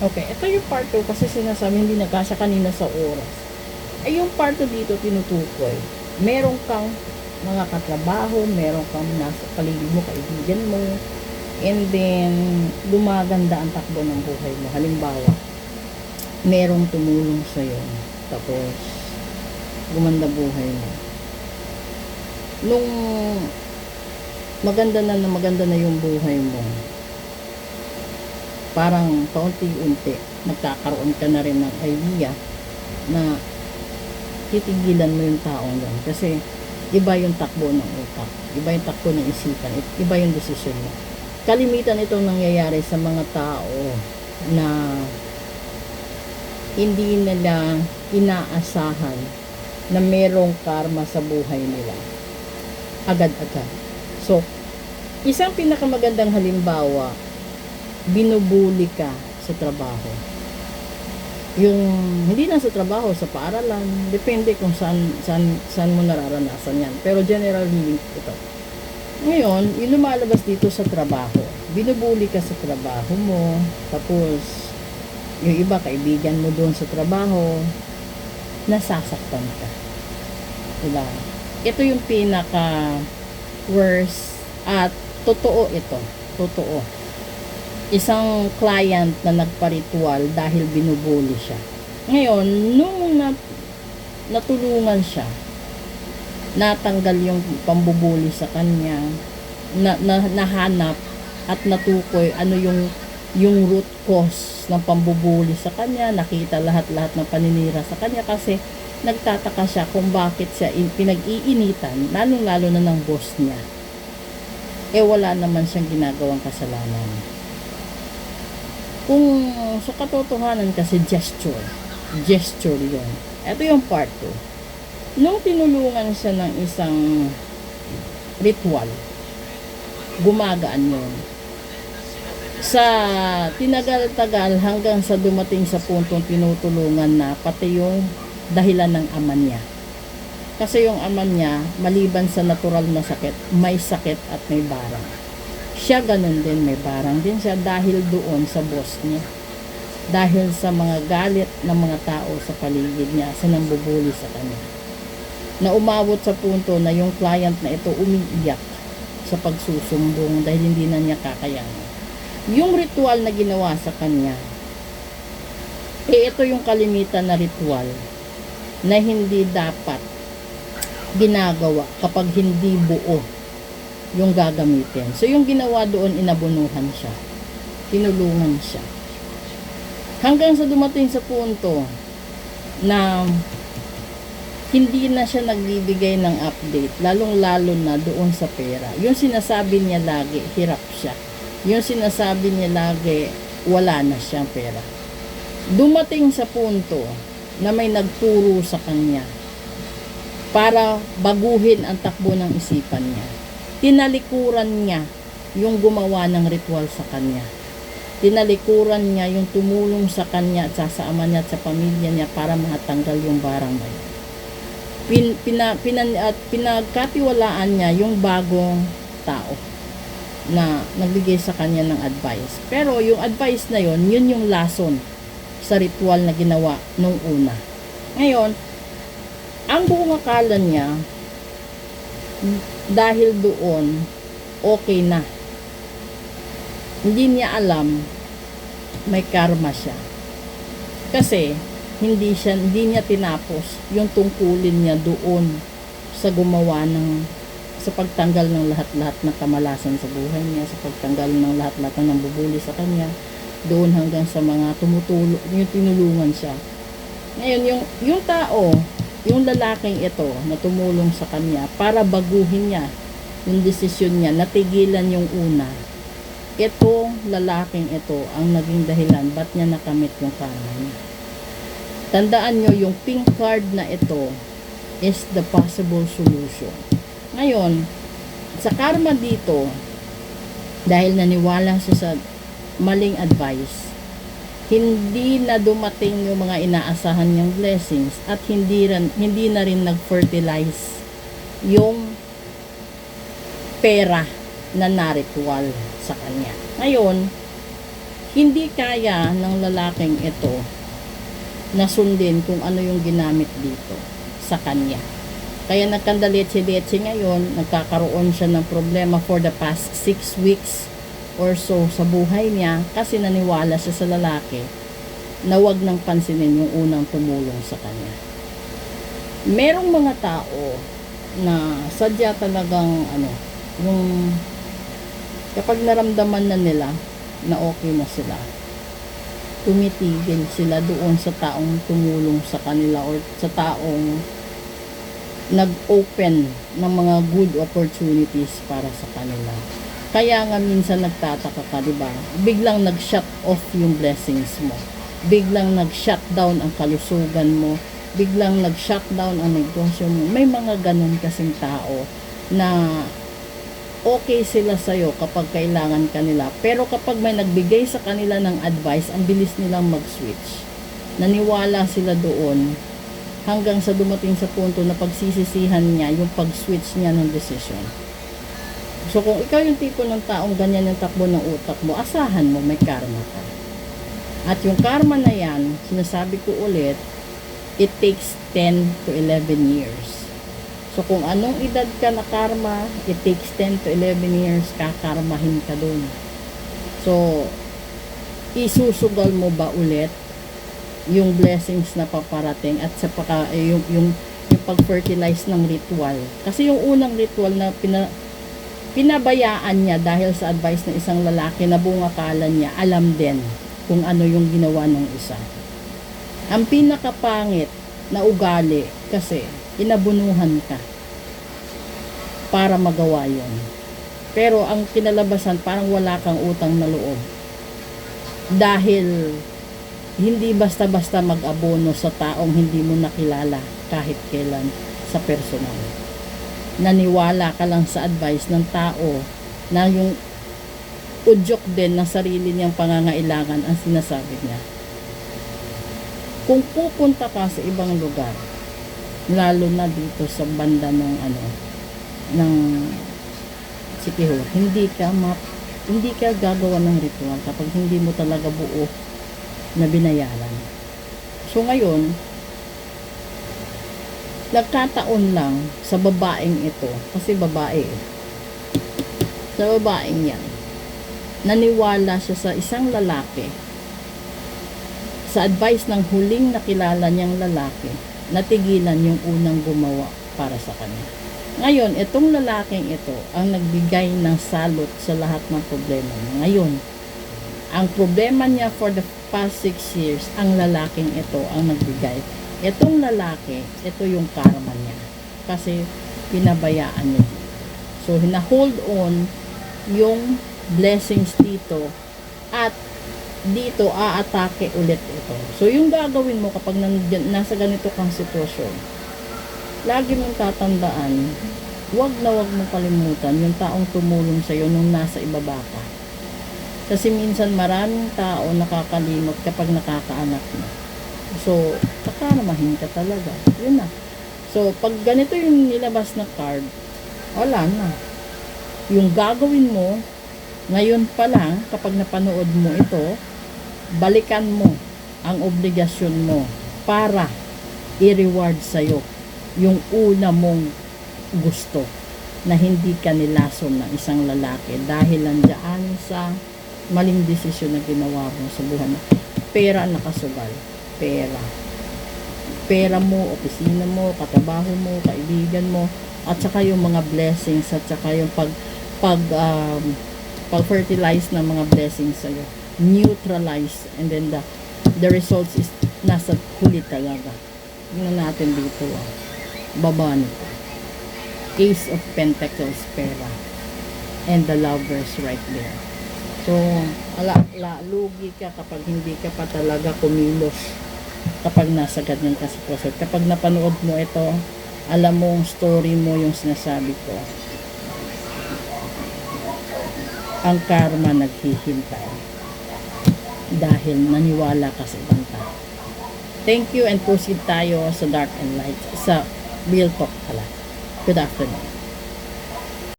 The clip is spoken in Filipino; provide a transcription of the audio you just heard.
Okay, ito yung part 2 kasi sinasabi hindi nagkasya kanina sa oras. Ay yung part 2 dito tinutukoy. Meron kang mga katrabaho, meron kang nasa paligid mo, kaibigan mo, and then gumaganda ang takbo ng buhay mo. Halimbawa, merong tumulong sa'yo, tapos gumanda buhay mo. Nung maganda na yung buhay mo, parang kaunti-unti magkakaroon ka na rin ng idea na titigilan mo yung taong yan kasi iba yung takbo ng utak, iba yung takbo ng isipan, iba yung desisyon mo. Kalimitan itong nangyayari sa mga tao na hindi nila inaasahan na merong karma sa buhay nila agad-agad. So, isang pinakamagandang halimbawa, binubuli ka sa trabaho. Yung hindi lang sa trabaho, sa paaralan, depende kung saan mo nararanasan yan. Pero generally ito. Ngayon, yung lumalabas dito sa trabaho, binubuli ka sa trabaho mo, tapos yung iba kaibigan mo doon sa trabaho, nasasaktan ka. Diba? Ito yung pinaka worst at totoo ito. Totoo. Isang client na nagparitual dahil binubuli siya. Ngayon, nung natulungan siya, natanggal yung pambubuli sa kanya, nahanap at natukoy ano yung root cause ng pambubuli sa kanya, nakita lahat-lahat ng paninira sa kanya kasi nagtataka siya kung bakit siya pinag-iinitan, lalo-lalo na ng boss niya. Wala naman siyang ginagawang kasalanan. Kung sa katotohanan kasi gesture yun. Ito yung part 2. Nung tinulungan siya ng isang ritual, gumagaan yun. Sa tinagal-tagal hanggang sa dumating sa puntong tinutulungan na pati yung dahilan ng ama niya. Kasi yung ama niya, maliban sa natural na sakit, may sakit at may barang. Siya ganun din, may barang din siya dahil doon sa boss niya. Dahil sa mga galit ng mga tao sa paligid niya, sa nambubuli sa kanya. Na umabot sa punto na yung client na ito umiiyak sa pagsusumbong dahil hindi na niya kakayanan. Yung ritual na ginawa sa kanya, ito yung kalimitan na ritual na hindi dapat ginagawa kapag hindi buo yung gagamitin. So yung ginawa doon, inabunuhan siya, tinulungan siya hanggang sa dumating sa punto na hindi na siya nagbibigay ng update, lalong-lalo na doon sa pera. Yung sinasabi niya lagi, hirap siya. Yung sinasabi niya lagi, wala na siyang pera. Dumating sa punto na may nagturo sa kanya para baguhin ang takbo ng isipan niya. Tinalikuran niya yung gumawa ng ritual sa kanya. Tinalikuran niya yung tumulong sa kanya at sa ama niya at sa pamilya niya para matanggal yung barang na yun. Pinagkatiwalaan niya yung bagong tao na nagbigay sa kanya ng advice. Pero yung advice na yun yung lason sa ritual na ginawa nung una. Ngayon, ang buong akala niya, dahil doon, okay na. Hindi niya alam, may karma siya. Kasi, hindi niya tinapos yung tungkulin niya doon sa gumawa sa pagtanggal ng lahat-lahat ng kamalasan sa buhay niya, sa pagtanggal ng lahat-lahat ng nambubuli sa kanya, doon hanggang sa mga tumutulong, yung tinulungan siya. Ngayon, yung tao, yung lalaking ito na tumulong sa kanya para baguhin niya yung desisyon niya, natigilan yung una. Itong lalaking ito ang naging dahilan ba't niya nakamit yung karma niya. Tandaan nyo, yung pink card na ito is the possible solution. Ngayon, sa karma dito, dahil naniwala siya sa maling advice, hindi na dumating yung mga inaasahan niyang blessings at hindi na rin nag-fertilize yung pera na naritual sa kanya. Ngayon, Hindi kaya ng lalaking ito na sundin kung ano yung ginamit dito sa kanya. Kaya nagkandaletse-letse ngayon, nagkakaroon siya ng problema for the past 6 weeks or so sa buhay niya kasi naniwala siya sa lalaki na wag nang pansinin yung unang tumulong sa kanya. Merong mga tao na sadya talagang yung kapag naramdaman na nila na okay na sila, tumitigil sila doon sa taong tumulong sa kanila or sa taong nag-open ng mga good opportunities para sa kanila. Kaya nga minsan nagtataka ka, diba? Biglang nag-shut off yung blessings mo. Biglang nag-shut down ang kalusugan mo. Biglang nag-shut down ang negosyo mo. May mga ganun kasing tao na okay sila sa'yo kapag kailangan kanila. Pero kapag may nagbigay sa kanila ng advice, ang bilis nilang mag-switch. Naniwala sila doon hanggang sa dumating sa punto na pagsisisihan niya yung pag-switch niya ng decision. So kung ikaw yung tipo ng taong ganyan yung takbo ng utak mo, asahan mo may karma ka. At yung karma na yan, sinasabi ko ulit, it takes 10 to 11 years. So kung anong edad ka na karma, it takes 10 to 11 years, kakarmahin ka dun. So isusugal mo ba ulit yung blessings na paparating at sa yung pag-fertilize ng ritual? Kasi yung unang ritual na pinabayaan niya dahil sa advice ng isang lalaki na buong akala niya alam din kung ano yung ginawa ng isa. Ang pinakapangit na ugali kasi inabunuhan ka para magawa yun. Pero ang kinalabasan parang wala kang utang na loob. Dahil hindi basta-basta mag-abono sa taong hindi mo nakilala kahit kailan sa personal. Naniwala ka lang sa advice ng tao na yung udyok din ng sarili niyang pangangailangan ang sinasabi niya. Kung pupunta ka sa ibang lugar, lalo na dito sa banda ng ng City Hall, hindi ka gagawa ng ritual kapag hindi mo talaga buo na binayaran. So ngayon, nagkataon lang sa babaeng ito, kasi babae sa babaeng yan, naniwala siya sa isang lalaki sa advice ng huling nakilala niyang lalaki, natigilan yung unang gumawa para sa kanya. Ngayon, itong lalaking ito ang nagbigay ng salot sa lahat ng problema niya. Ngayon, ang problema niya for the past 6 years, ang lalaking ito ang nagbigay. Itong lalaki, ito yung karma niya. Kasi pinabayaan niya. So, hina-hold on yung blessings dito at dito aatake ulit ito. So, yung gagawin mo kapag nasa ganito kang sitwasyon, lagi mong tatandaan, wag na wag mong kalimutan yung taong tumulong sa'yo nung nasa ibaba ka. Kasi minsan maraming tao nakakalimot kapag nakakaanak na. So, kakaramahin ka talaga. Yun na. So, pag ganito yung nilabas na card, wala na. Yung gagawin mo, ngayon pa lang, kapag napanood mo ito, balikan mo ang obligasyon mo para i-reward sa'yo yung una mong gusto na hindi ka nilason ng isang lalaki dahil nandiyan sa maling desisyon na ginawa mo sa buhay mo. Pera nakasugal. Pera mo, opisina mo, katrabaho mo, kaibigan mo, at saka yung mga blessings, at saka yung pag-fertilize ng mga blessings sa'yo. Neutralize, and then the results is nasa huli talaga. Tingnan natin dito, baba nito. Ace of Pentacles, pera. And the Lovers right there. So, lugi ka kapag hindi ka pa talaga kumilos kapag nasa ganyan ka sitwasyon. Kapag napanood mo ito, alam mo yung story mo yung sinasabi ko. Ang karma naghihintay dahil naniwala ka sa ibang tao. Thank you, and proceed tayo sa Dark and Light, sa Real Talk pala. Good afternoon.